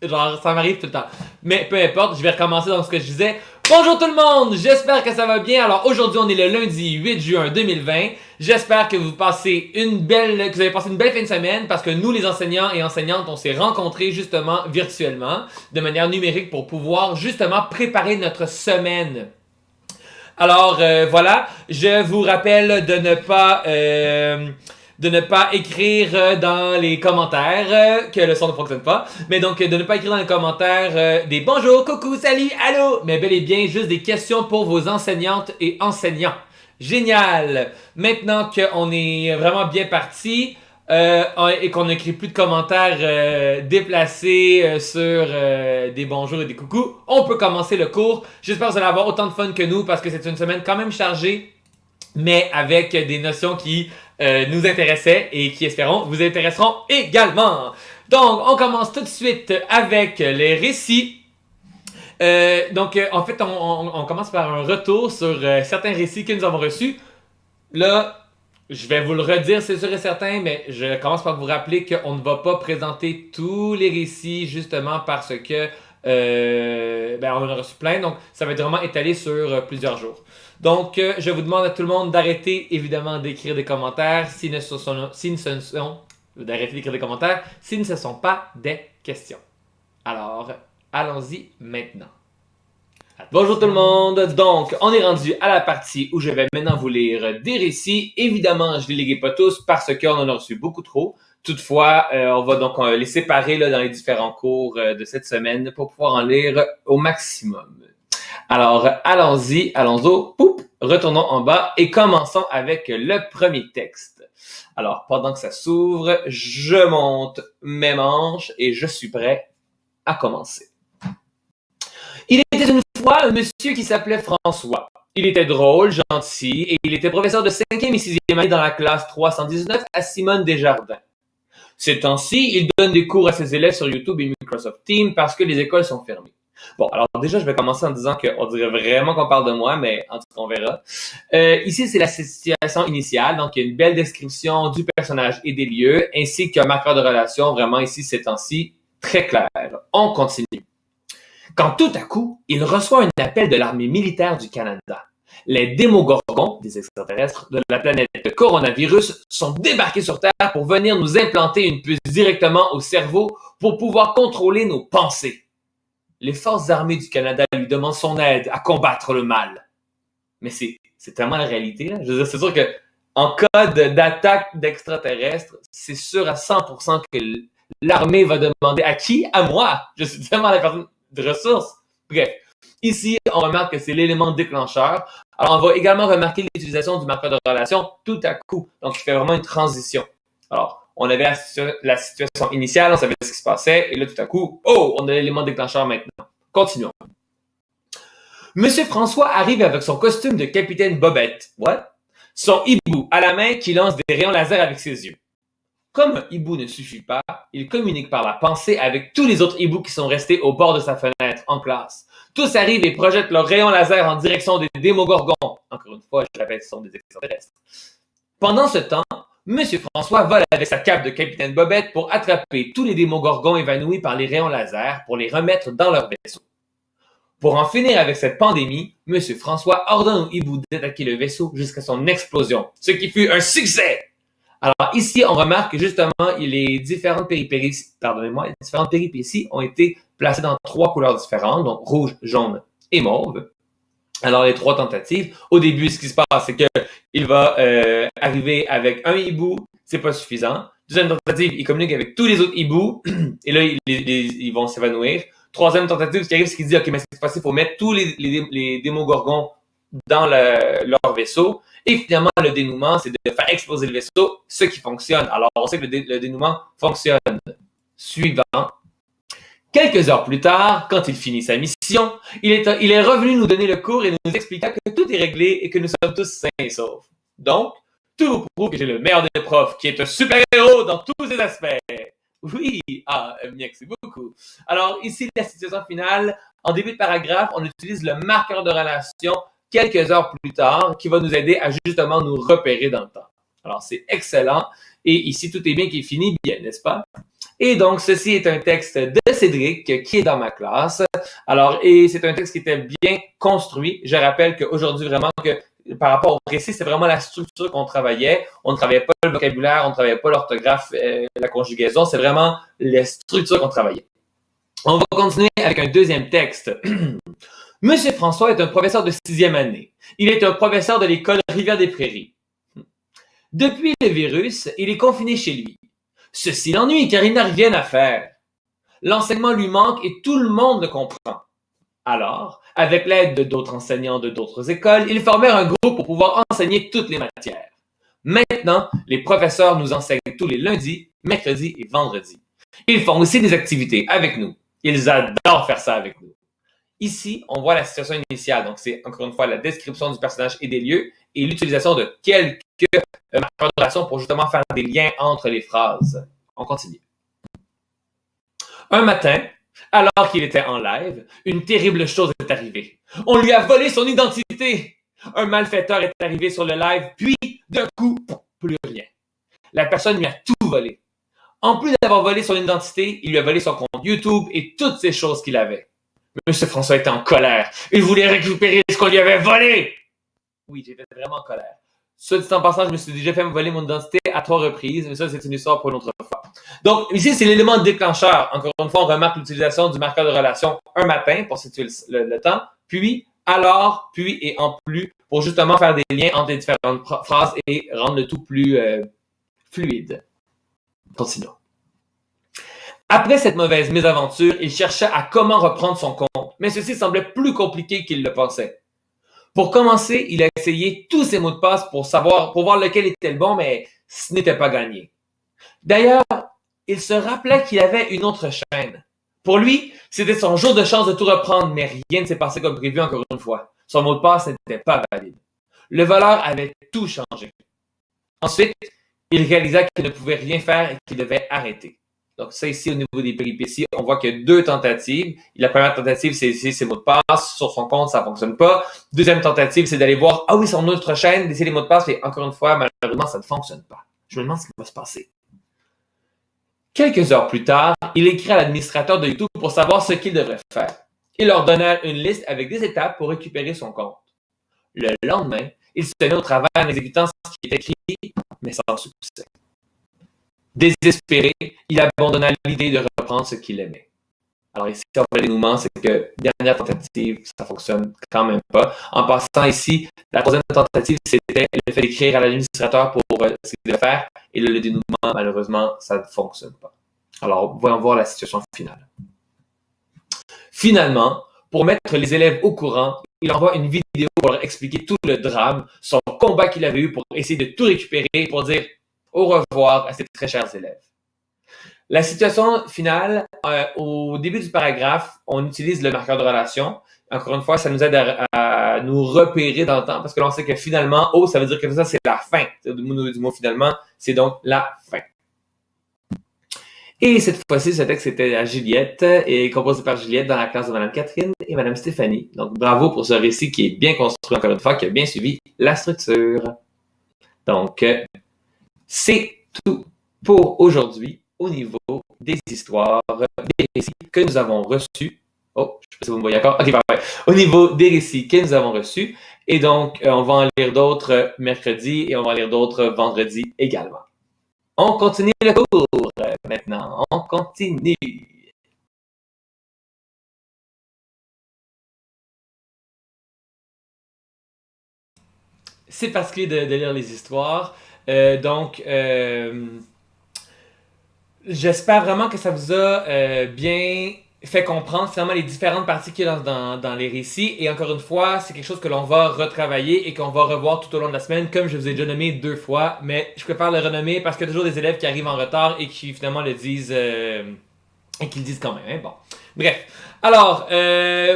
Genre, ça m'arrive tout le temps. Mais peu importe, je vais recommencer dans ce que je disais. Bonjour tout le monde, j'espère que ça va bien. Alors aujourd'hui, on est le lundi 8 juin 2020. J'espère que vous passez que vous avez passé une belle fin de semaine parce que nous, les enseignants et enseignantes, on s'est rencontrés justement virtuellement, de manière numérique pour pouvoir justement préparer notre semaine. Alors voilà, je vous rappelle de ne pas écrire dans les commentaires que le son ne fonctionne pas, mais donc de ne pas écrire dans les commentaires des bonjour, coucou, salut, allô, mais bel et bien juste des questions pour vos enseignantes et enseignants. Génial! Maintenant qu'on est vraiment bien parti et qu'on n'écrit plus de commentaires déplacés sur des bonjours et des coucous, on peut commencer le cours. J'espère que vous allez avoir autant de fun que nous parce que c'est une semaine quand même chargée, mais avec des notions qui nous intéressaient et qui, espérons, vous intéresseront également. Donc, on commence tout de suite avec les récits. En fait, on commence par un retour sur certains récits que nous avons reçus. Là, je vais vous le redire, c'est sûr et certain, mais je commence par vous rappeler qu'on ne va pas présenter tous les récits justement parce que on en a reçu plein, donc ça va être vraiment étalé sur plusieurs jours. Donc, je vous demande à tout le monde d'arrêter évidemment d'écrire des commentaires d'arrêter d'écrire des commentaires si ce ne sont pas des questions. Alors, allons-y maintenant. Bonjour tout le monde, donc on est rendu à la partie où je vais maintenant vous lire des récits. Évidemment, je ne les lirai pas tous parce qu'on en a reçu beaucoup trop. Toutefois, on va donc les séparer là, dans les différents cours de cette semaine pour pouvoir en lire au maximum. Alors, allons-y, retournons en bas et commençons avec le premier texte. Alors, pendant que ça s'ouvre, je monte mes manches et je suis prêt à commencer. Il était une fois un monsieur qui s'appelait François. Il était drôle, gentil et il était professeur de 5e et 6e année dans la classe 319 à Simone Desjardins. Ces temps-ci, il donne des cours à ses élèves sur YouTube et Microsoft Teams parce que les écoles sont fermées. Bon, alors déjà, je vais commencer en disant qu'on dirait vraiment qu'on parle de moi, mais en tout cas, on verra. Ici, c'est la situation initiale. Donc, il y a une belle description du personnage et des lieux, ainsi qu'un marqueur de relation, vraiment ici, ces temps-ci, très clair. On continue. Quand tout à coup, il reçoit un appel de l'armée militaire du Canada. Les démogorgons, des extraterrestres de la planète coronavirus, sont débarqués sur Terre pour venir nous implanter une puce directement au cerveau pour pouvoir contrôler nos pensées. Les forces armées du Canada lui demandent son aide à combattre le mal. Mais c'est tellement la réalité, là. Je veux dire, c'est sûr que en cas d'attaque d'extraterrestres, c'est sûr à 100% que l'armée va demander à qui? À moi. Je suis tellement la personne de ressources. Bref, ici, on remarque que c'est l'élément déclencheur. Alors, on va également remarquer l'utilisation du marqueur de relation tout à coup. Donc, il fait vraiment une transition. Alors, on avait la situation initiale, on savait ce qui se passait, et là, tout à coup, on a l'élément déclencheur maintenant. Continuons. Monsieur François arrive avec son costume de capitaine Bobette. What? Son hibou à la main qui lance des rayons laser avec ses yeux. Comme un hibou ne suffit pas, il communique par la pensée avec tous les autres hiboux qui sont restés au bord de sa fenêtre, en classe. Tous arrivent et projettent leurs rayons laser en direction des démogorgons. Encore une fois, je répète, ce sont des extraterrestres. Pendant ce temps, Monsieur François vole avec sa cape de capitaine Bobette pour attraper tous les démogorgons évanouis par les rayons laser pour les remettre dans leur vaisseau. Pour en finir avec cette pandémie, Monsieur François ordonne aux hiboux d'attaquer le vaisseau jusqu'à son explosion, ce qui fut un succès! Alors ici, on remarque que justement, les différentes péripéties ont été placées dans 3 couleurs différentes, donc rouge, jaune et mauve. Alors les 3 tentatives, au début, ce qui se passe, c'est qu'il va arriver avec un hibou, c'est pas suffisant. Deuxième tentative, il communique avec tous les autres hiboux, et là, ils vont s'évanouir. Troisième tentative, ce qui arrive, c'est qu'il dit, OK, mais cette fois-ci, il faut mettre tous les démogorgons dans leur vaisseau. Et finalement, le dénouement, c'est de faire exploser le vaisseau, ce qui fonctionne. Alors, on sait que le dénouement fonctionne. Suivant. Quelques heures plus tard, quand il finit sa mission, il est revenu nous donner le cours et nous expliquant que tout est réglé et que nous sommes tous sains et saufs. Donc, tout vous prouve que j'ai le meilleur des profs, qui est un super-héros dans tous ses aspects. Oui, merci beaucoup. Alors, ici, la situation finale. En début de paragraphe, on utilise le marqueur de relation quelques heures plus tard qui va nous aider à justement nous repérer dans le temps. Alors, c'est excellent. Et ici, tout est bien qui finit bien, n'est-ce pas? Et donc, ceci est un texte de Cédric qui est dans ma classe. Alors, et c'est un texte qui était bien construit. Je rappelle qu'aujourd'hui, vraiment, que par rapport au récit, c'est vraiment la structure qu'on travaillait. On ne travaillait pas le vocabulaire, on ne travaillait pas l'orthographe, la conjugaison. C'est vraiment les structures qu'on travaillait. On va continuer avec un deuxième texte. Monsieur François est un professeur de 6e année. Il est un professeur de l'école Rivière-des-Prairies. Depuis le virus, il est confiné chez lui. Ceci l'ennuie car il n'a rien à faire. L'enseignement lui manque et tout le monde le comprend. Alors, avec l'aide de d'autres enseignants de d'autres écoles, ils formèrent un groupe pour pouvoir enseigner toutes les matières. Maintenant, les professeurs nous enseignent tous les lundis, mercredis et vendredis. Ils font aussi des activités avec nous. Ils adorent faire ça avec nous. Ici, on voit la situation initiale. Donc, c'est encore une fois la description du personnage et des lieux et l'utilisation de quelques marqueurs d'oration pour justement faire des liens entre les phrases. On continue. Un matin, alors qu'il était en live, une terrible chose est arrivée. On lui a volé son identité. Un malfaiteur est arrivé sur le live, puis, d'un coup, plus rien. La personne lui a tout volé. En plus d'avoir volé son identité, il lui a volé son compte YouTube et toutes ces choses qu'il avait. Monsieur François était en colère. Il voulait récupérer ce qu'on lui avait volé. Oui, j'étais vraiment en colère. Soit dit en passant, je me suis déjà fait me voler mon identité à 3 reprises, mais ça, c'est une histoire pour une autre fois. Donc, ici, c'est l'élément déclencheur. Encore une fois, on remarque l'utilisation du marqueur de relation un matin pour situer le temps, puis, alors, puis et en plus pour justement faire des liens entre les différentes phrases et rendre le tout plus fluide. Continuons. Après cette mauvaise mésaventure, il cherchait à comment reprendre son compte, mais ceci semblait plus compliqué qu'il le pensait. Pour commencer, il a essayé tous ses mots de passe pour voir lequel était le bon, mais ce n'était pas gagné. D'ailleurs, il se rappelait qu'il avait une autre chaîne. Pour lui, c'était son jour de chance de tout reprendre, mais rien ne s'est passé comme prévu encore une fois. Son mot de passe n'était pas valide. Le voleur avait tout changé. Ensuite, il réalisa qu'il ne pouvait rien faire et qu'il devait arrêter. Donc ça ici, au niveau des péripéties, on voit qu'il y a 2 tentatives. La première tentative, c'est essayer ses mots de passe. Sur son compte, ça fonctionne pas. Deuxième tentative, c'est d'aller voir, ah oui, son autre chaîne, d'essayer les mots de passe. Et encore une fois, malheureusement, ça ne fonctionne pas. Je me demande ce qui va se passer. Quelques heures plus tard, il écrit à l'administrateur de YouTube pour savoir ce qu'il devrait faire. Il leur donna une liste avec des étapes pour récupérer son compte. Le lendemain, il se met au travail en exécutant ce qui est écrit, mais sans succès. Désespéré, il abandonna l'idée de reprendre ce qu'il aimait. Alors ici, on voit le dénouement, c'est que dernière tentative, ça fonctionne quand même pas. En passant ici, la troisième tentative, c'était le fait d'écrire à l'administrateur pour ce qu'il devait faire, et le dénouement, malheureusement, ça ne fonctionne pas. Alors, voyons voir la situation finale. Finalement, pour mettre les élèves au courant, il envoie une vidéo pour leur expliquer tout le drame, son combat qu'il avait eu pour essayer de tout récupérer, pour dire au revoir à ses très chers élèves. La situation finale, au début du paragraphe, on utilise le marqueur de relation. Encore une fois, ça nous aide à nous repérer dans le temps parce que l'on sait que finalement, ça veut dire que ça, c'est la fin. Du mot finalement, c'est donc la fin. Et cette fois-ci, ce texte était à Juliette et composé par Juliette dans la classe de Mme Catherine et Mme Stéphanie. Donc, bravo pour ce récit qui est bien construit, encore une fois, qui a bien suivi la structure. Donc, c'est tout pour aujourd'hui au niveau des histoires, des récits que nous avons reçus. Oh, je ne sais pas si vous me voyez encore. Ok, parfait. Au niveau des récits que nous avons reçus. Et donc, on va en lire d'autres mercredi et on va en lire d'autres vendredi également. On continue le cours maintenant. On continue. C'est particulier de lire les histoires. Donc, j'espère vraiment que ça vous a bien fait comprendre finalement les différentes parties qu'il y a dans les récits. Et encore une fois, c'est quelque chose que l'on va retravailler et qu'on va revoir tout au long de la semaine, comme je vous ai déjà nommé 2 fois. Mais je préfère le renommer parce qu'il y a toujours des élèves qui arrivent en retard et qui finalement le disent et qui le disent quand même. Hein? Bon. Bref. Alors,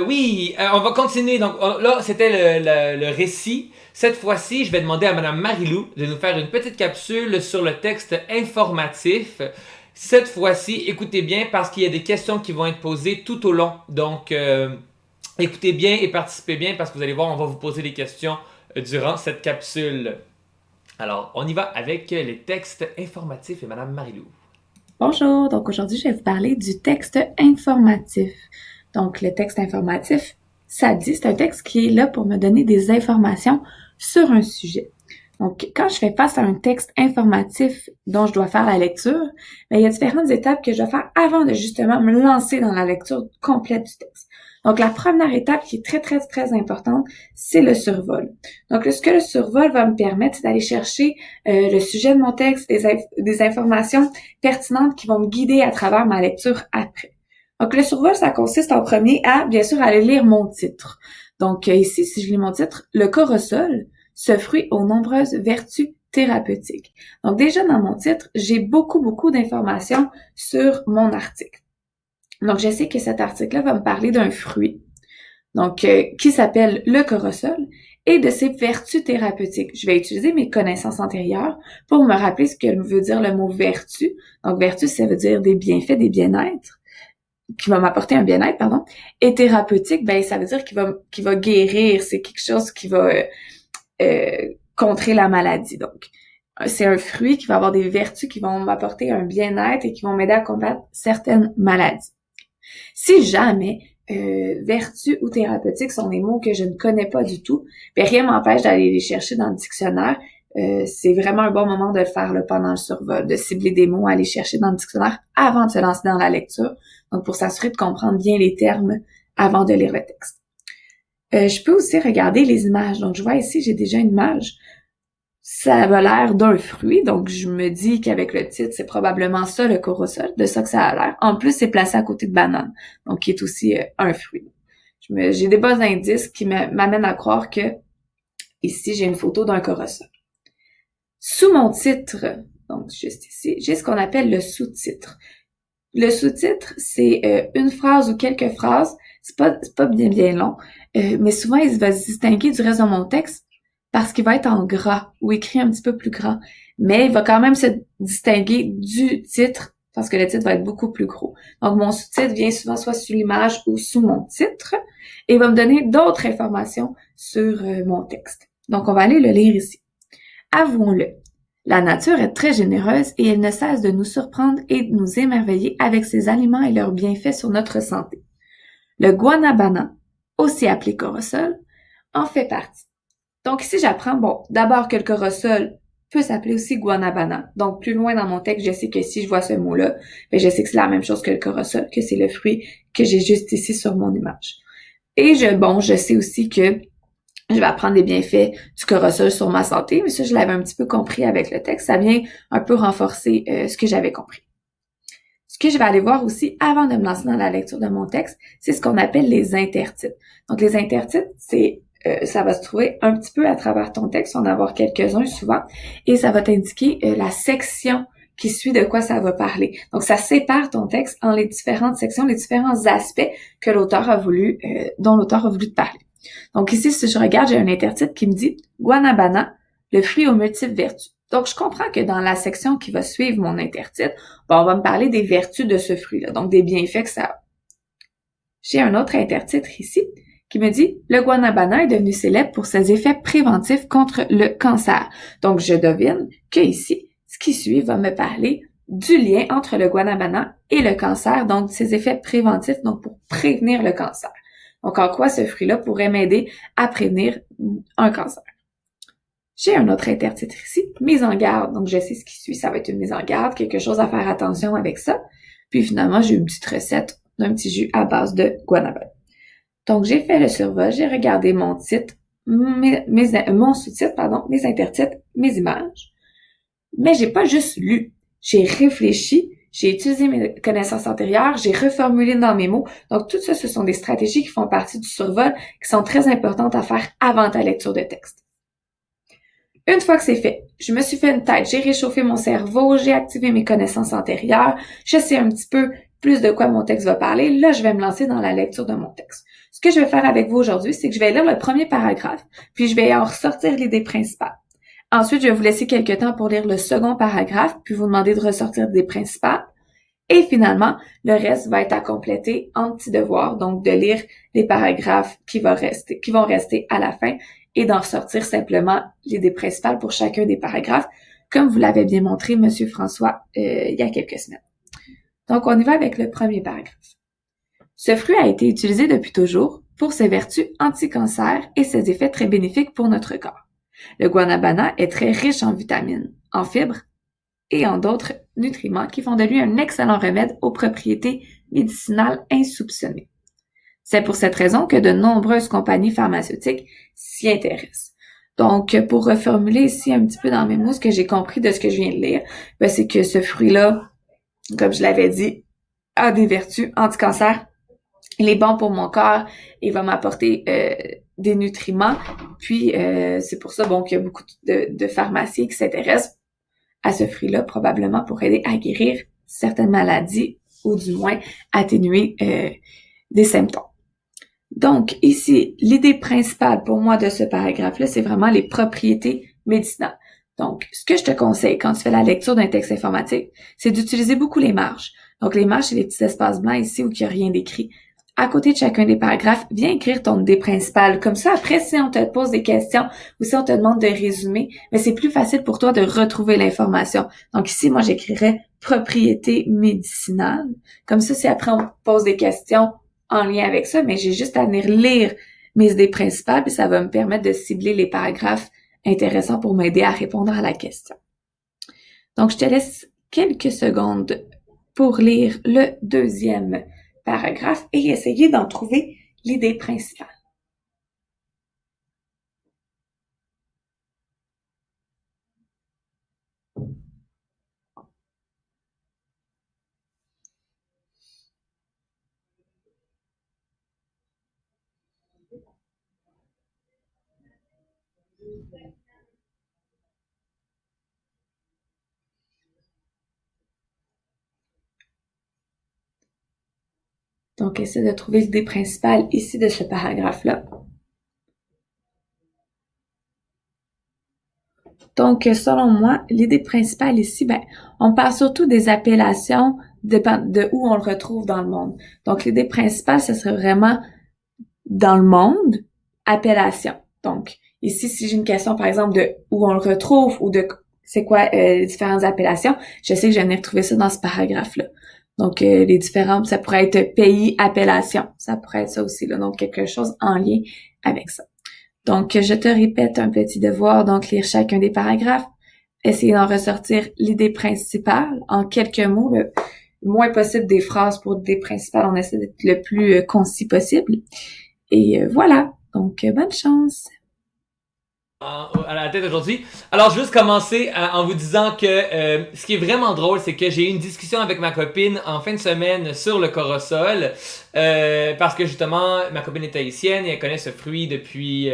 oui, on va continuer. Donc là, c'était le récit. Cette fois-ci, je vais demander à Mme Marilou de nous faire une petite capsule sur le texte informatif. Cette fois-ci, écoutez bien parce qu'il y a des questions qui vont être posées tout au long. Donc, écoutez bien et participez bien parce que vous allez voir, on va vous poser des questions durant cette capsule. Alors, on y va avec les textes informatifs et Madame Marilou. Bonjour, donc aujourd'hui je vais vous parler du texte informatif. Donc le texte informatif, ça dit, c'est un texte qui est là pour me donner des informations sur un sujet. Donc quand je fais face à un texte informatif dont je dois faire la lecture, il y a différentes étapes que je dois faire avant de justement me lancer dans la lecture complète du texte. Donc la première étape qui est très importante, c'est le survol. Donc ce que le survol va me permettre, c'est d'aller chercher le sujet de mon texte, des informations pertinentes qui vont me guider à travers ma lecture après. Donc, le survol, ça consiste en premier à, bien sûr, aller lire mon titre. Donc, ici, si je lis mon titre, le corosol, ce fruit aux nombreuses vertus thérapeutiques. Donc, déjà dans mon titre, j'ai beaucoup d'informations sur mon article. Donc, je sais que cet article-là va me parler d'un fruit, donc qui s'appelle le corosol, et de ses vertus thérapeutiques. Je vais utiliser mes connaissances antérieures pour me rappeler ce que veut dire le mot vertu. Donc, vertu, ça veut dire des bienfaits, des bien-être, qui va m'apporter un bien-être, pardon. Et thérapeutique, ben ça veut dire qu'il va guérir, c'est quelque chose qui va contrer la maladie. Donc, c'est un fruit qui va avoir des vertus qui vont m'apporter un bien-être et qui vont m'aider à combattre certaines maladies. Si jamais vertu ou thérapeutique sont des mots que je ne connais pas du tout, ben rien m'empêche d'aller les chercher dans le dictionnaire. C'est vraiment un bon moment de le faire là, pendant le survol, de cibler des mots, aller chercher dans le dictionnaire avant de se lancer dans la lecture, donc pour s'assurer de comprendre bien les termes avant de lire le texte. Je peux aussi regarder les images. Donc je vois ici, j'ai déjà une image. Ça a l'air d'un fruit, donc je me dis qu'avec le titre, c'est probablement ça le corosol, de ça que ça a l'air. En plus, c'est placé à côté de banane, donc qui est aussi un fruit. J'ai des bons indices qui m'amènent à croire que ici, j'ai une photo d'un corosol. Sous mon titre, donc juste ici, j'ai ce qu'on appelle le sous-titre. Le sous-titre, c'est une phrase ou quelques phrases. C'est pas bien long, mais souvent, il va se distinguer du reste de mon texte parce qu'il va être en gras ou écrit un petit peu plus grand. Mais il va quand même se distinguer du titre parce que le titre va être beaucoup plus gros. Donc, mon sous-titre vient souvent soit sous l'image ou sous mon titre et va me donner d'autres informations sur mon texte. Donc, on va aller le lire ici. Avouons-le, la nature est très généreuse et elle ne cesse de nous surprendre et de nous émerveiller avec ses aliments et leurs bienfaits sur notre santé. Le guanabana, aussi appelé corosol, en fait partie. Donc ici, j'apprends, d'abord que le corosol peut s'appeler aussi guanabana. Donc plus loin dans mon texte, je sais que si je vois ce mot-là, je sais que c'est la même chose que le corosol, que c'est le fruit que j'ai juste ici sur mon image. Et je sais aussi que je vais apprendre des bienfaits du corosol sur ma santé, mais ça, je l'avais un petit peu compris avec le texte. Ça vient un peu renforcer ce que j'avais compris. Ce que je vais aller voir aussi avant de me lancer dans la lecture de mon texte, c'est ce qu'on appelle les intertitres. Donc, les intertitres, ça va se trouver un petit peu à travers ton texte, on va en avoir quelques-uns souvent, et ça va t'indiquer la section qui suit de quoi ça va parler. Donc, ça sépare ton texte en les différentes sections, les différents aspects que l'auteur a voulu, dont l'auteur a voulu te parler. Donc ici, si je regarde, j'ai un intertitre qui me dit « Guanabana, le fruit aux multiples vertus ». Donc, je comprends que dans la section qui va suivre mon intertitre, on va me parler des vertus de ce fruit-là, donc des bienfaits que ça a. J'ai un autre intertitre ici qui me dit « Le guanabana est devenu célèbre pour ses effets préventifs contre le cancer ». Donc, je devine que ici, ce qui suit va me parler du lien entre le guanabana et le cancer, donc ses effets préventifs, donc pour prévenir le cancer. Donc, en quoi ce fruit-là pourrait m'aider à prévenir un cancer? J'ai un autre intertitre ici, mise en garde. Donc, je sais ce qui suit, ça va être une mise en garde, quelque chose à faire attention avec ça. Puis finalement, j'ai une petite recette d'un petit jus à base de guanabana. Donc, j'ai fait le survol, j'ai regardé mon titre, mon sous-titre, mes intertitres, mes images. Mais j'ai pas juste lu, j'ai réfléchi, j'ai utilisé mes connaissances antérieures, j'ai reformulé dans mes mots. Donc, tout ça, ce sont des stratégies qui font partie du survol, qui sont très importantes à faire avant ta lecture de texte. Une fois que c'est fait, je me suis fait une tête, j'ai réchauffé mon cerveau, j'ai activé mes connaissances antérieures, je sais un petit peu plus de quoi mon texte va parler. Là, je vais me lancer dans la lecture de mon texte. Ce que je vais faire avec vous aujourd'hui, c'est que je vais lire le premier paragraphe, puis je vais en ressortir l'idée principale. Ensuite, je vais vous laisser quelques temps pour lire le second paragraphe, puis vous demander de ressortir l'idée principale. Et finalement, le reste va être à compléter en petits devoirs, donc de lire les paragraphes qui vont rester à la fin et d'en ressortir simplement l'idée principale pour chacun des paragraphes, comme vous l'avez bien montré, Monsieur François, il y a quelques semaines. Donc, on y va avec le premier paragraphe. Ce fruit a été utilisé depuis toujours pour ses vertus anti-cancer et ses effets très bénéfiques pour notre corps. Le guanabana est très riche en vitamines, en fibres et en d'autres nutriments qui font de lui un excellent remède aux propriétés médicinales insoupçonnées. C'est pour cette raison que de nombreuses compagnies pharmaceutiques s'y intéressent. Donc, pour reformuler ici un petit peu dans mes mots, ce que j'ai compris de ce que je viens de lire, c'est que ce fruit-là, comme je l'avais dit, a des vertus anti-cancer. Il est bon pour mon corps, il va m'apporter des nutriments. Puis, c'est pour ça qu'il y a beaucoup de pharmacies qui s'intéressent à ce fruit-là, probablement pour aider à guérir certaines maladies ou du moins atténuer des symptômes. Donc, ici, l'idée principale pour moi de ce paragraphe-là, c'est vraiment les propriétés médicinales. Donc, ce que je te conseille quand tu fais la lecture d'un texte informatique, c'est d'utiliser beaucoup les marges. Donc, les marges, c'est les petits espaces blancs ici où il n'y a rien d'écrit. À côté de chacun des paragraphes, viens écrire ton idée principale. Comme ça, après, si on te pose des questions ou si on te demande de résumer, mais c'est plus facile pour toi de retrouver l'information. Donc ici, moi, j'écrirais propriété médicinale. Comme ça, si après on pose des questions en lien avec ça, mais j'ai juste à venir lire mes idées principales, puis ça va me permettre de cibler les paragraphes intéressants pour m'aider à répondre à la question. Donc, je te laisse quelques secondes pour lire le deuxième paragraphe et essayer d'en trouver l'idée principale. Donc, essaie de trouver l'idée principale ici de ce paragraphe-là. Donc, selon moi, l'idée principale ici, on parle surtout des appellations de où on le retrouve dans le monde. Donc, l'idée principale, ce serait vraiment dans le monde, appellation. Donc, ici, si j'ai une question, par exemple, de où on le retrouve ou de c'est quoi les différentes appellations, je sais que je vais venir trouver ça dans ce paragraphe-là. Donc, les différentes, ça pourrait être pays, appellation. Ça pourrait être ça aussi, là. Donc, quelque chose en lien avec ça. Donc, je te répète un petit devoir, donc lire chacun des paragraphes, essayer d'en ressortir l'idée principale en quelques mots, le moins possible des phrases pour l'idée principale, on essaie d'être le plus concis possible. Et voilà, donc bonne chance! À la tête aujourd'hui. Alors, je vais juste commencer en vous disant que ce qui est vraiment drôle, c'est que j'ai eu une discussion avec ma copine en fin de semaine sur le corosol parce que justement, ma copine est haïtienne et elle connaît ce fruit depuis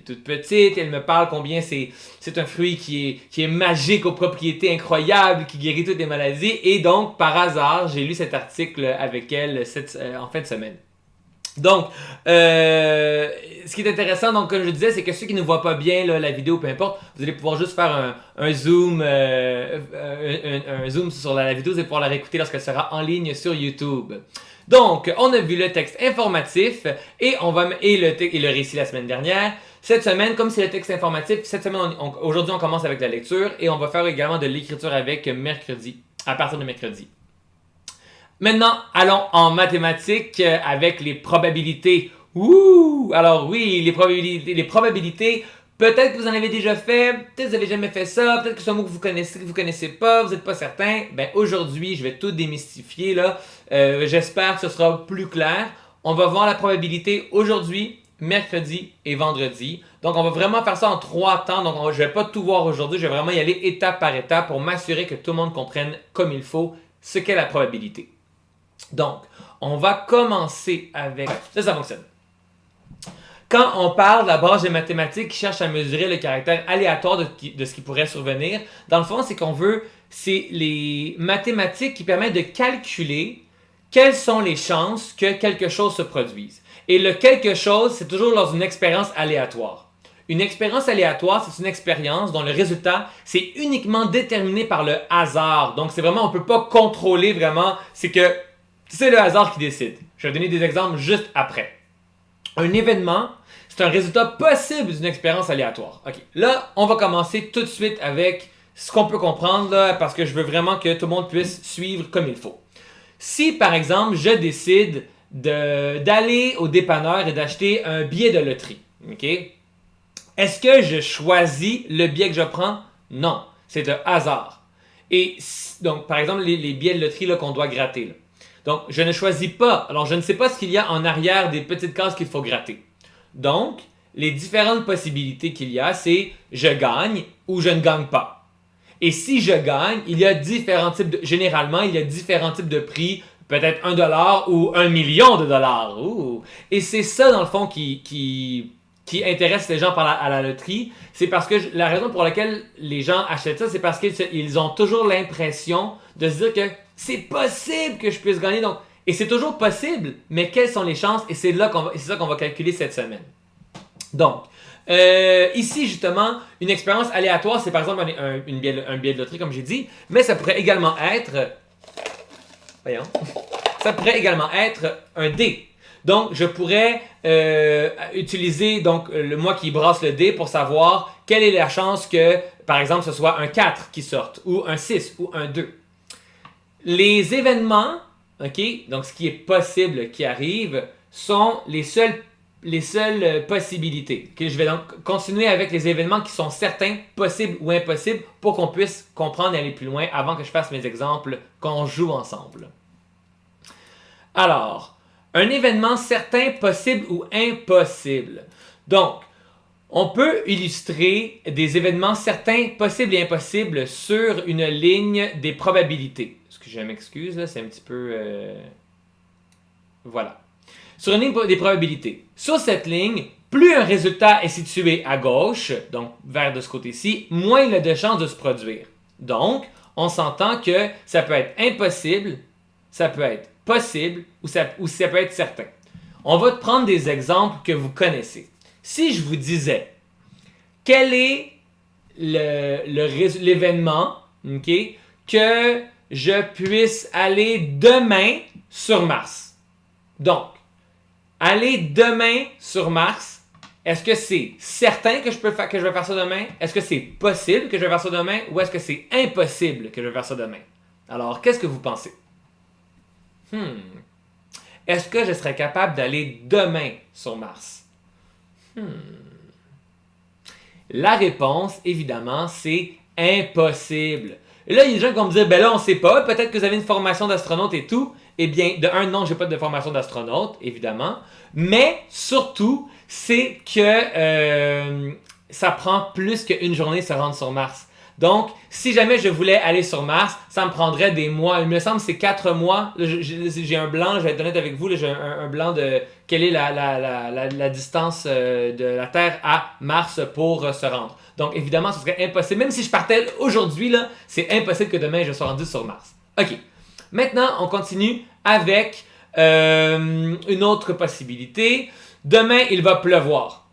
toute petite. Elle me parle combien c'est un fruit qui est magique, aux propriétés incroyables, qui guérit toutes les maladies. Et donc, par hasard, j'ai lu cet article avec elle en fin de semaine. Donc, ce qui est intéressant, donc comme je disais, c'est que ceux qui ne voient pas bien là, la vidéo, peu importe, vous allez pouvoir juste faire un zoom sur la vidéo, vous allez pouvoir la réécouter lorsqu'elle sera en ligne sur YouTube. Donc, on a vu le texte informatif et le récit la semaine dernière. Cette semaine, comme c'est le texte informatif, cette semaine, aujourd'hui, on commence avec la lecture et on va faire également de l'écriture avec mercredi, à partir de mercredi. Maintenant, allons en mathématiques avec les probabilités. Ouh! Alors oui, les probabilités, peut-être que vous en avez déjà fait, peut-être que vous n'avez jamais fait ça, peut-être que c'est un mot que vous connaissez pas, vous n'êtes pas certain. Ben aujourd'hui, je vais tout démystifier là. J'espère que ce sera plus clair. On va voir la probabilité aujourd'hui, mercredi et vendredi. Donc on va vraiment faire ça en 3 temps. Donc je vais pas tout voir aujourd'hui, je vais vraiment y aller étape par étape pour m'assurer que tout le monde comprenne comme il faut ce qu'est la probabilité. Donc, on va commencer avec... Ça fonctionne. Quand on parle de la branche des mathématiques qui cherche à mesurer le caractère aléatoire de ce qui pourrait survenir, dans le fond, c'est les mathématiques qui permettent de calculer quelles sont les chances que quelque chose se produise. Et le quelque chose, c'est toujours dans une expérience aléatoire. Une expérience aléatoire, c'est une expérience dont le résultat, c'est uniquement déterminé par le hasard. Donc, c'est vraiment, on ne peut pas contrôler vraiment, c'est le hasard qui décide. Je vais donner des exemples juste après. Un événement, c'est un résultat possible d'une expérience aléatoire. OK. Là, on va commencer tout de suite avec ce qu'on peut comprendre, là, parce que je veux vraiment que tout le monde puisse suivre comme il faut. Si, par exemple, je décide d'aller au dépanneur et d'acheter un billet de loterie, OK? Est-ce que je choisis le billet que je prends? Non, c'est de hasard. Et donc, par exemple, les billets de loterie là, qu'on doit gratter. Là. Donc, je ne choisis pas. Alors, je ne sais pas ce qu'il y a en arrière des petites cases qu'il faut gratter. Donc, les différentes possibilités qu'il y a, c'est je gagne ou je ne gagne pas. Et si je gagne, il y a différents types généralement, il y a différents types de prix, peut-être $1 ou $1 million. Ouh. Et c'est ça, dans le fond, qui intéresse les gens à la loterie. C'est parce que la raison pour laquelle les gens achètent ça, c'est parce qu'ils ont toujours l'impression de se dire que c'est possible que je puisse gagner. Donc, et c'est toujours possible, mais quelles sont les chances? Et c'est ça qu'on va calculer cette semaine. Donc, ici, justement, une expérience aléatoire, c'est par exemple un billet de loterie, comme j'ai dit, mais ça pourrait également être... Voyons. Ça pourrait également être un dé. Donc, je pourrais utiliser moi qui brasse le dé pour savoir quelle est la chance que, par exemple, ce soit un 4 qui sorte, ou un 6, ou un 2. Les événements, OK, donc ce qui est possible qui arrive, sont les seules possibilités. Okay, je vais donc continuer avec les événements qui sont certains, possibles ou impossibles, pour qu'on puisse comprendre et aller plus loin avant que je fasse mes exemples qu'on joue ensemble. Alors, un événement certain, possible ou impossible. Donc, on peut illustrer des événements certains, possibles et impossibles sur une ligne des probabilités. Je m'excuse, là, c'est un petit peu... Voilà. Sur une ligne des probabilités. Sur cette ligne, plus un résultat est situé à gauche, donc vers de ce côté-ci, moins il a de chances de se produire. Donc, on s'entend que ça peut être impossible, ça peut être possible ou ça peut être certain. On va prendre des exemples que vous connaissez. Si je vous disais, quel est l'événement, okay, que je puisse aller demain sur Mars? Donc, aller demain sur Mars, est-ce que c'est certain que je vais faire ça demain? Est-ce que c'est possible que je vais faire ça demain? Ou est-ce que c'est impossible que je vais faire ça demain? Alors, qu'est-ce que vous pensez? Est-ce que je serais capable d'aller demain sur Mars? La réponse, évidemment, c'est impossible. Et là, il y a des gens qui vont me dire, ben là, on ne sait pas, peut-être que vous avez une formation d'astronaute et tout. Eh bien, de un, non, je n'ai pas de formation d'astronaute, évidemment. Mais, surtout, c'est que ça prend plus qu'une journée se rendre sur Mars. Donc, si jamais je voulais aller sur Mars, ça me prendrait des mois. Il me semble que c'est 4 mois. J'ai un blanc, je vais être honnête avec vous, là, j'ai un blanc de quelle est la distance de la Terre à Mars pour se rendre. Donc, évidemment, ce serait impossible. Même si je partais aujourd'hui, là, c'est impossible que demain je sois rendu sur Mars. OK. Maintenant, on continue avec une autre possibilité. Demain, il va pleuvoir.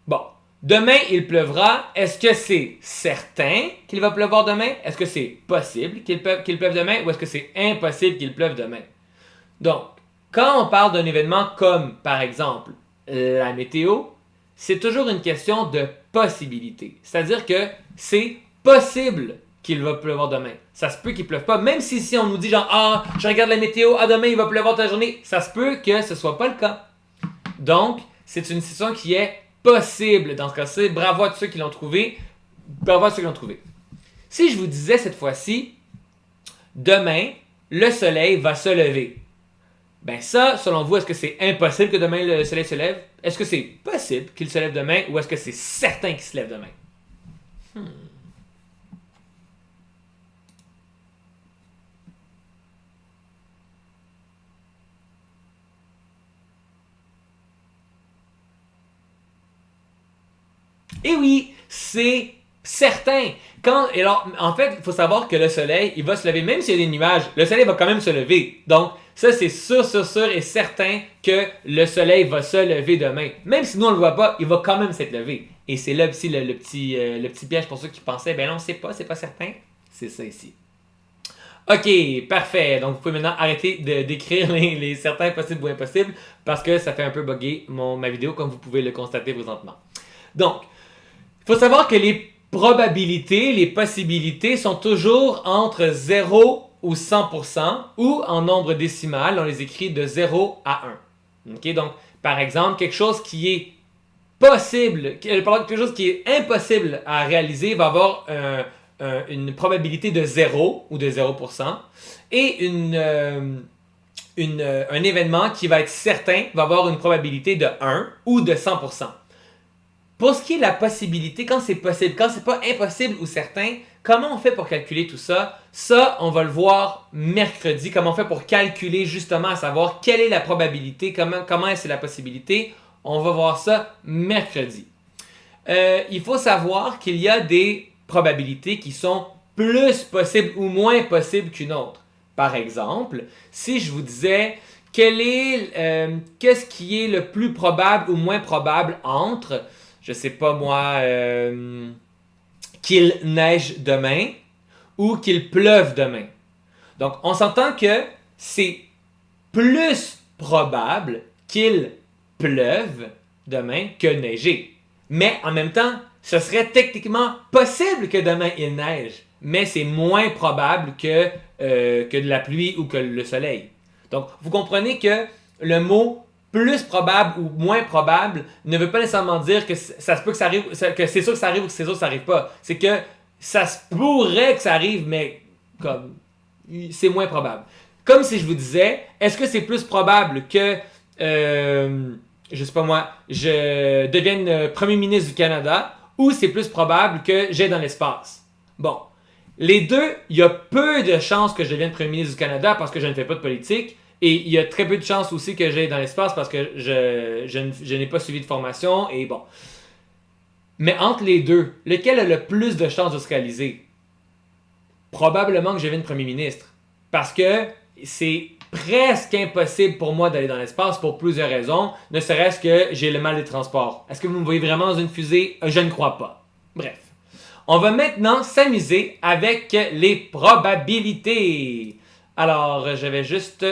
Bon. Demain, il pleuvra. Est-ce que c'est certain qu'il va pleuvoir demain? Est-ce que c'est possible qu'il pleuve demain? Ou est-ce que c'est impossible qu'il pleuve demain? Donc, quand on parle d'un événement comme, par exemple, la météo, c'est toujours une question de possibilité. C'est-à-dire que c'est possible qu'il va pleuvoir demain. Ça se peut qu'il ne pleuve pas. Même si on nous dit genre, ah, je regarde la météo, ah, demain il va pleuvoir toute la journée, ça se peut que ce ne soit pas le cas. Donc, c'est une situation qui est possible dans ce cas-ci. Bravo à tous ceux qui l'ont trouvé. Bravo à ceux qui l'ont trouvé. Si je vous disais cette fois-ci, demain, le soleil va se lever. Ben ça, selon vous, est-ce que c'est impossible que demain le soleil se lève? Est-ce que c'est possible qu'il se lève demain ou est-ce que c'est certain qu'il se lève demain? Et oui, c'est certain. Alors, en fait, il faut savoir que le soleil, il va se lever, même s'il y a des nuages, le soleil va quand même se lever. Donc, ça, c'est sûr et certain que le soleil va se lever demain. Même si nous, on ne le voit pas, il va quand même s'être levé. Et c'est là aussi le petit piège pour ceux qui pensaient, ben non, c'est pas certain. C'est ça ici. OK, parfait. Donc, vous pouvez maintenant arrêter d'écrire les certains possibles ou impossibles parce que ça fait un peu bugger ma vidéo, comme vous pouvez le constater présentement. Donc, il faut savoir que les probabilités, les possibilités sont toujours entre 0 ou 100% ou en nombre décimal, on les écrit de 0 à 1. OK? Donc, par exemple, quelque chose qui est possible, quelque chose qui est impossible à réaliser va avoir une probabilité de 0 ou de 0% et un événement qui va être certain va avoir une probabilité de 1 ou de 100%. Pour ce qui est de la possibilité, quand c'est possible, quand c'est pas impossible ou certain, comment on fait pour calculer tout ça? Ça, on va le voir mercredi, comment on fait pour calculer justement à savoir quelle est la probabilité, comment est-ce la possibilité. On va voir ça mercredi. Il faut savoir qu'il y a des probabilités qui sont plus possibles ou moins possibles qu'une autre. Par exemple, si je vous disais qu'est-ce qui est le plus probable ou moins probable entre, je sais pas moi, qu'il neige demain ou qu'il pleuve demain. Donc, on s'entend que c'est plus probable qu'il pleuve demain que neiger. Mais en même temps, ce serait techniquement possible que demain il neige, mais c'est moins probable que de la pluie ou que le soleil. Donc, vous comprenez que le mot plus probable ou moins probable ne veut pas nécessairement dire que ça se peut que ça arrive, que c'est sûr que ça arrive ou que c'est sûr que ça arrive pas. C'est que ça se pourrait que ça arrive, mais comme c'est moins probable. Comme si je vous disais, est-ce que c'est plus probable que je sais pas moi, je devienne premier ministre du Canada ou c'est plus probable que j'aille dans l'espace? Bon, les deux, il y a peu de chances que je devienne premier ministre du Canada parce que je ne fais pas de politique et il y a très peu de chances aussi que j'aille dans l'espace parce que je n'ai pas suivi de formation et bon. Mais entre les deux, lequel a le plus de chances de se réaliser? Probablement que je devienne premier ministre parce que c'est presque impossible pour moi d'aller dans l'espace pour plusieurs raisons, ne serait-ce que j'ai le mal des transports. Est-ce que vous me voyez vraiment dans une fusée? Je ne crois pas. Bref. On va maintenant s'amuser avec les probabilités. Alors, je vais juste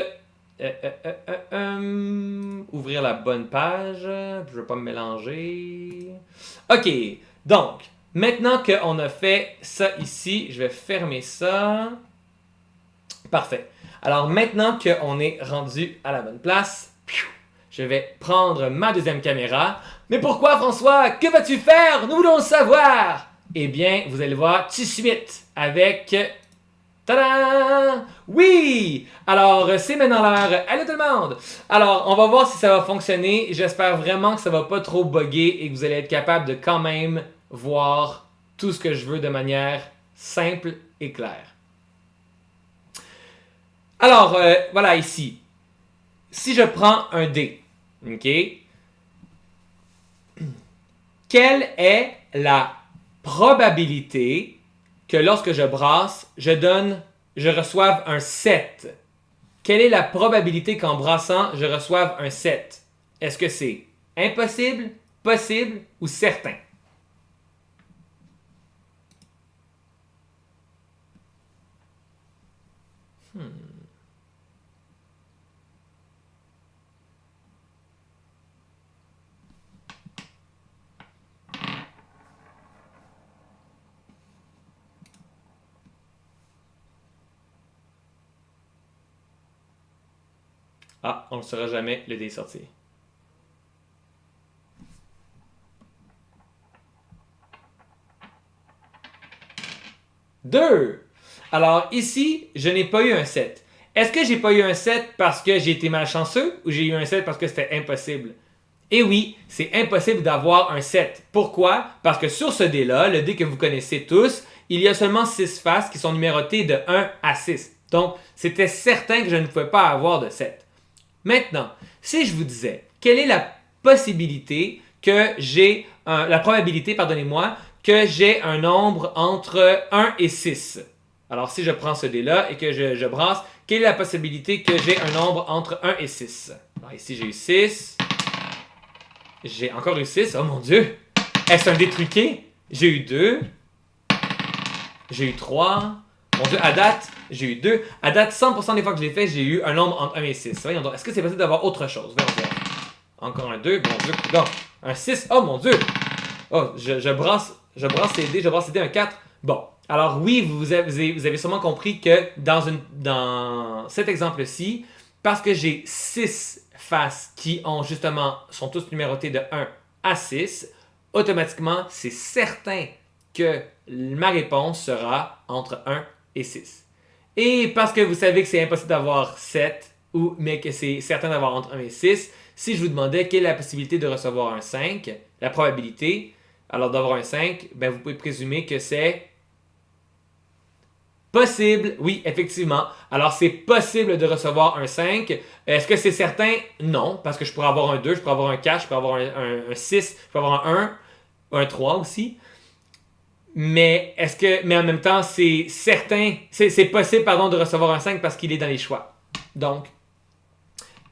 ouvrir la bonne page. Je ne veux pas me mélanger. OK. Donc, maintenant qu'on a fait ça ici, je vais fermer ça. Parfait. Alors maintenant qu'on est rendu à la bonne place, je vais prendre ma deuxième caméra. Mais pourquoi, François? Que vas-tu faire? Nous voulons le savoir! Eh bien, vous allez voir tout de suite avec... Tadam! Oui! Alors, c'est maintenant l'heure. Allô tout le monde! Alors, on va voir si ça va fonctionner. J'espère vraiment que ça va pas trop bugger et que vous allez être capable de quand même voir tout ce que je veux de manière simple et claire. Alors, voilà ici. Si je prends un dé, ok? Quelle est la probabilité que lorsque je brasse, je reçoive un 7? Quelle est la probabilité qu'en brassant, je reçoive un 7? Est-ce que c'est impossible, possible ou certain? Ah, on ne saura jamais, le dé est sorti. 2. Alors ici, je n'ai pas eu un 7. Est-ce que j'ai pas eu un 7 parce que j'ai été malchanceux ou j'ai eu un 7 parce que c'était impossible? Et oui, c'est impossible d'avoir un 7. Pourquoi? Parce que sur ce dé-là, le dé que vous connaissez tous, il y a seulement 6 faces qui sont numérotées de 1 à 6. Donc, c'était certain que je ne pouvais pas avoir de 7. Maintenant, si je vous disais, quelle est la possibilité que j'ai, la probabilité, pardonnez-moi, que j'ai un nombre entre 1 et 6? Alors, si je prends ce dé-là et que je brasse, quelle est la possibilité que j'ai un nombre entre 1 et 6? Alors, ici, j'ai eu 6. J'ai encore eu 6. Oh mon Dieu! Est-ce un dé truqué? J'ai eu 2. J'ai eu 3. Mon Dieu, à date, j'ai eu 2. À date, 100% des fois que je l'ai fait, j'ai eu un nombre entre 1 et 6. Voyons donc, est-ce que c'est possible d'avoir autre chose? Voyons voir. Encore un 2, mon Dieu, non. Un 6, oh mon Dieu! Oh, je brasse les dés, un 4. Bon, alors oui, vous avez sûrement compris que dans cet exemple-ci, parce que j'ai 6 faces qui sont tous numérotées de 1 à 6, automatiquement, c'est certain que ma réponse sera entre 1 et 6. Et parce que vous savez que c'est impossible d'avoir 7, mais que c'est certain d'avoir entre 1 et 6, si je vous demandais quelle est la possibilité de recevoir un 5, la probabilité, alors d'avoir un 5, ben vous pouvez présumer que c'est possible. Oui, effectivement. Alors c'est possible de recevoir un 5. Est-ce que c'est certain? Non, parce que je pourrais avoir un 2, je pourrais avoir un 4, je pourrais avoir un 6, je pourrais avoir un 1, un 3 aussi. Mais en même temps, c'est certain, c'est possible, de recevoir un 5 parce qu'il est dans les choix. Donc,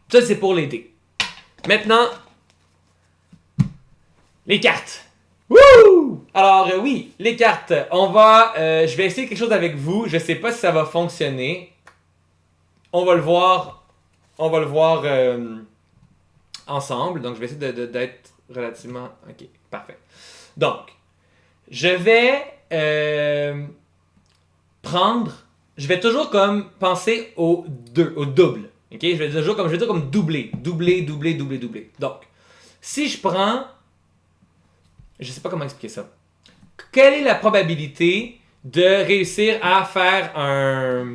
ça c'est pour les dés. Maintenant, les cartes. Wouh! Alors oui, les cartes. Je vais essayer quelque chose avec vous. Je sais pas si ça va fonctionner. On va le voir. Ensemble. Donc je vais essayer d'être relativement. Ok, parfait. Donc, je vais Je vais toujours comme penser au double. Ok, je vais toujours comme doubler. Donc, si je prends, je sais pas comment expliquer ça. Quelle est la probabilité de réussir à faire un...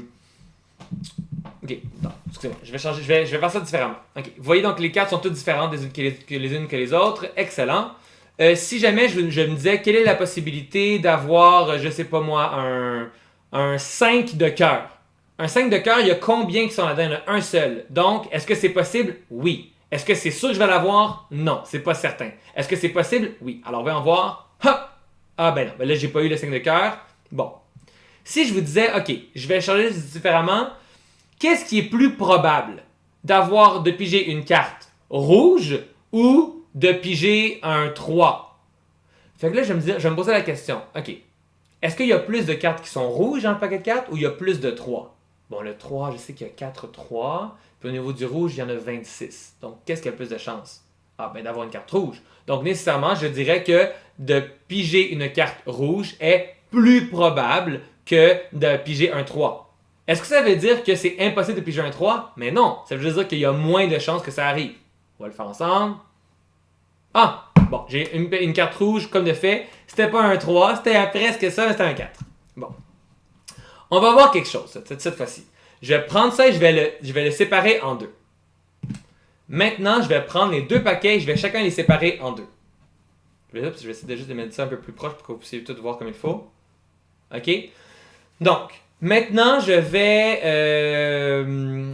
Ok, non, excusez-moi, je vais faire ça différemment. Ok, vous voyez donc les cartes sont toutes différentes les unes que les autres. Excellent. Si jamais je me disais quelle est la possibilité d'avoir, je sais pas moi, un 5 de cœur. Un 5 de cœur, il y a combien qui sont là-dedans? Il y en a un seul. Donc, est-ce que c'est possible? Oui. Est-ce que c'est sûr que je vais l'avoir? Non, c'est pas certain. Est-ce que c'est possible? Oui. Alors, voyons voir. Ha! Ah ben non, ben là, j'ai pas eu le 5 de cœur. Bon. Si je vous disais, ok, je vais changer différemment, qu'est-ce qui est plus probable? De piger une carte rouge ou de piger un 3? Fait que là, je vais me poser la question. Ok, est-ce qu'il y a plus de cartes qui sont rouges dans le paquet de cartes ou il y a plus de 3? Bon, le 3, je sais qu'il y a 4 3. Puis au niveau du rouge, il y en a 26. Donc, qu'est-ce qui a plus de chance? Ah, ben d'avoir une carte rouge. Donc, nécessairement, je dirais que de piger une carte rouge est plus probable que de piger un 3. Est-ce que ça veut dire que c'est impossible de piger un 3? Mais non, ça veut dire qu'il y a moins de chances que ça arrive. On va le faire ensemble. Ah! Bon, j'ai une carte rouge comme de fait. C'était pas un 3, c'était presque ça, mais c'était un 4. Bon. On va voir quelque chose cette fois-ci. Je vais prendre ça et je vais le séparer en deux. Maintenant, je vais prendre les deux paquets et je vais chacun les séparer en deux. Je vais essayer de juste de mettre ça un peu plus proche pour que vous puissiez tout voir comme il faut. OK? Donc, maintenant, je vais...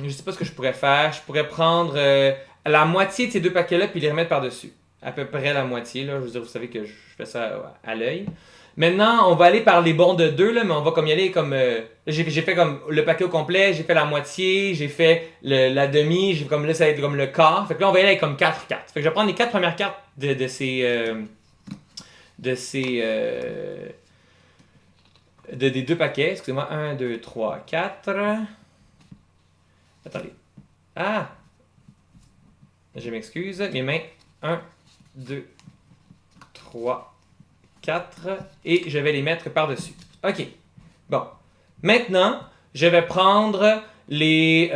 je sais pas ce que je pourrais faire. Je pourrais prendre la moitié de ces deux paquets-là puis les remettre par-dessus. À peu près la moitié. Là. Je veux dire, vous savez que je fais ça à l'œil. Maintenant, on va aller par les bons de 2, là, mais on va comme y aller comme... j'ai fait comme le paquet au complet, j'ai fait la moitié, j'ai fait la demi, j'ai comme là, ça va être comme le quart. Fait que là, on va y aller avec comme 4 cartes. Fait que je vais prendre les 4 premières cartes des deux paquets. Excusez-moi, 1, 2, 3, 4. Attendez. Ah! Je m'excuse. Mes mains. 1, 2, 3, 4 et je vais les mettre par-dessus. OK. Bon. Maintenant, je vais prendre les...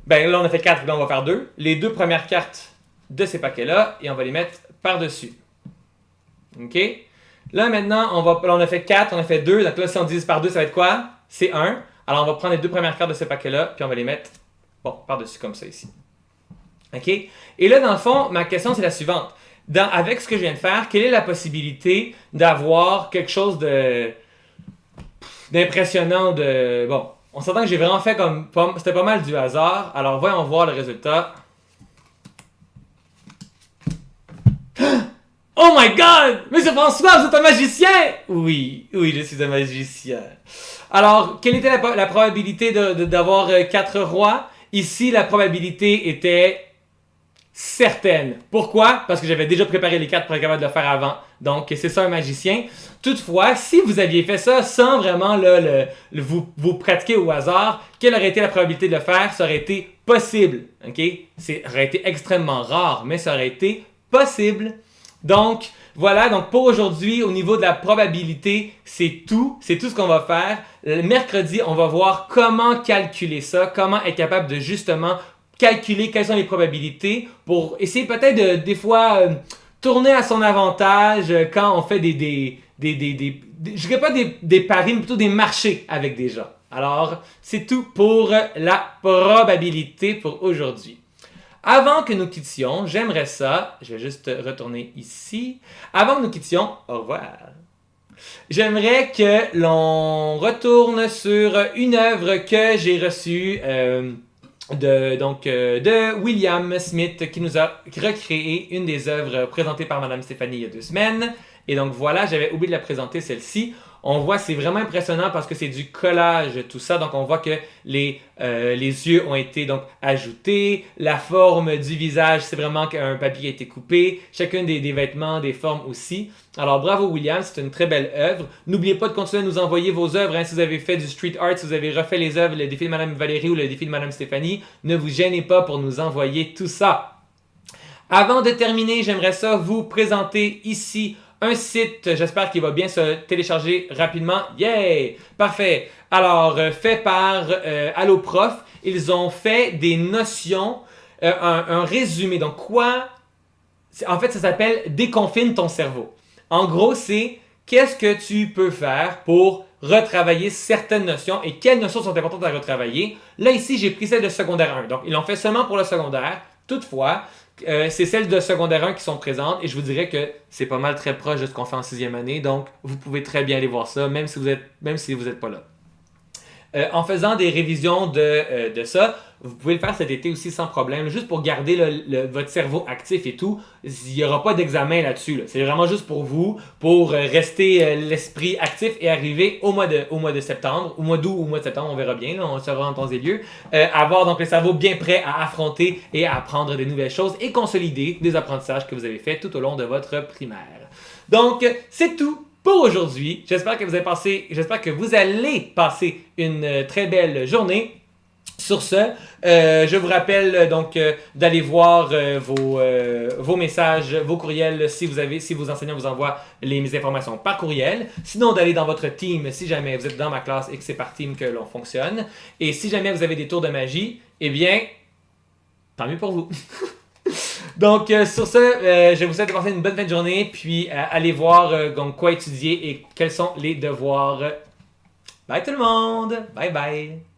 ben là, on a fait 4, là, on va faire 2. Les deux premières cartes de ces paquets-là et on va les mettre par-dessus. OK? Là, maintenant, on a fait 4, on a fait 2. Donc là, si on divise par 2, ça va être quoi? C'est 1. Alors, on va prendre les deux premières cartes de ces paquets-là puis on va les mettre, par-dessus comme ça ici. OK? Et là, dans le fond, ma question, c'est la suivante. Avec ce que je viens de faire, quelle est la possibilité d'avoir quelque chose d'impressionnant Bon, on s'entend que j'ai vraiment fait comme... C'était pas mal du hasard. Alors, voyons voir le résultat. Oh my God! Monsieur François, vous êtes un magicien! Oui, je suis un magicien. Alors, quelle était la probabilité d'avoir 4 rois? Ici, la probabilité était certaine. Pourquoi? Parce que j'avais déjà préparé les cartes pour être capable de le faire avant. Donc, c'est ça un magicien. Toutefois, si vous aviez fait ça sans vraiment vous pratiquer au hasard, quelle aurait été la probabilité de le faire? Ça aurait été possible. OK? Ça aurait été extrêmement rare, mais ça aurait été possible. Donc, voilà. Donc, pour aujourd'hui, au niveau de la probabilité, c'est tout. C'est tout ce qu'on va faire. Le mercredi, on va voir comment calculer ça, comment être capable de justement calculer quelles sont les probabilités pour essayer peut-être de, des fois, tourner à son avantage quand on fait je dirais pas des paris, mais plutôt des marchés avec des gens. Alors, c'est tout pour la probabilité pour aujourd'hui. Avant que nous quittions, j'aimerais ça, je vais juste retourner ici. Avant que nous quittions, au revoir. J'aimerais que l'on retourne sur une œuvre que j'ai reçue de William Smith qui nous a recréé une des œuvres présentées par Madame Stéphanie il y a 2 semaines. Et donc voilà, j'avais oublié de la présenter celle-ci. On voit, c'est vraiment impressionnant parce que c'est du collage, tout ça. Donc on voit que les yeux ont été donc ajoutés. La forme du visage, c'est vraiment qu'un papier qui a été coupé. Chacun des vêtements, des formes aussi. Alors bravo William, c'est une très belle œuvre. N'oubliez pas de continuer à nous envoyer vos œuvres. Si vous avez fait du street art, si vous avez refait les œuvres, le défi de Madame Valérie ou le défi de Madame Stéphanie, ne vous gênez pas pour nous envoyer tout ça. Avant de terminer, j'aimerais ça vous présenter ici un site, j'espère qu'il va bien se télécharger rapidement. Yay! Parfait! Alors, fait par Alloprof, ils ont fait des notions, un résumé. Donc, en fait, ça s'appelle « Déconfine ton cerveau ». En gros, c'est qu'est-ce que tu peux faire pour retravailler certaines notions et quelles notions sont importantes à retravailler. Là, ici, j'ai pris celle de secondaire 1. Donc, ils l'ont fait seulement pour le secondaire. Toutefois, c'est celles de secondaire 1 qui sont présentes et je vous dirais que c'est pas mal très proche de ce qu'on fait en 6e année. Donc, vous pouvez très bien aller voir ça, même si vous êtes pas là. En faisant des révisions de ça, vous pouvez le faire cet été aussi sans problème, juste pour garder votre cerveau actif et tout. Il n'y aura pas d'examen là-dessus. C'est vraiment juste pour vous, pour rester l'esprit actif et arriver au mois de septembre, au mois d'août ou au mois de septembre, on verra bien, là, on sera en temps et lieu. Avoir donc le cerveau bien prêt à affronter et à apprendre des nouvelles choses et consolider des apprentissages que vous avez faits tout au long de votre primaire. Donc, c'est tout pour aujourd'hui. J'espère que vous allez passer une très belle journée. Sur ce, je vous rappelle donc d'aller voir vos messages, vos courriels si vos enseignants vous envoient mes informations par courriel. Sinon, d'aller dans votre team si jamais vous êtes dans ma classe et que c'est par team que l'on fonctionne. Et si jamais vous avez des tours de magie, eh bien, tant mieux pour vous. Donc, sur ce, je vous souhaite de passer une bonne fin de journée, puis allez voir donc, quoi étudier et quels sont les devoirs. Bye tout le monde! Bye bye!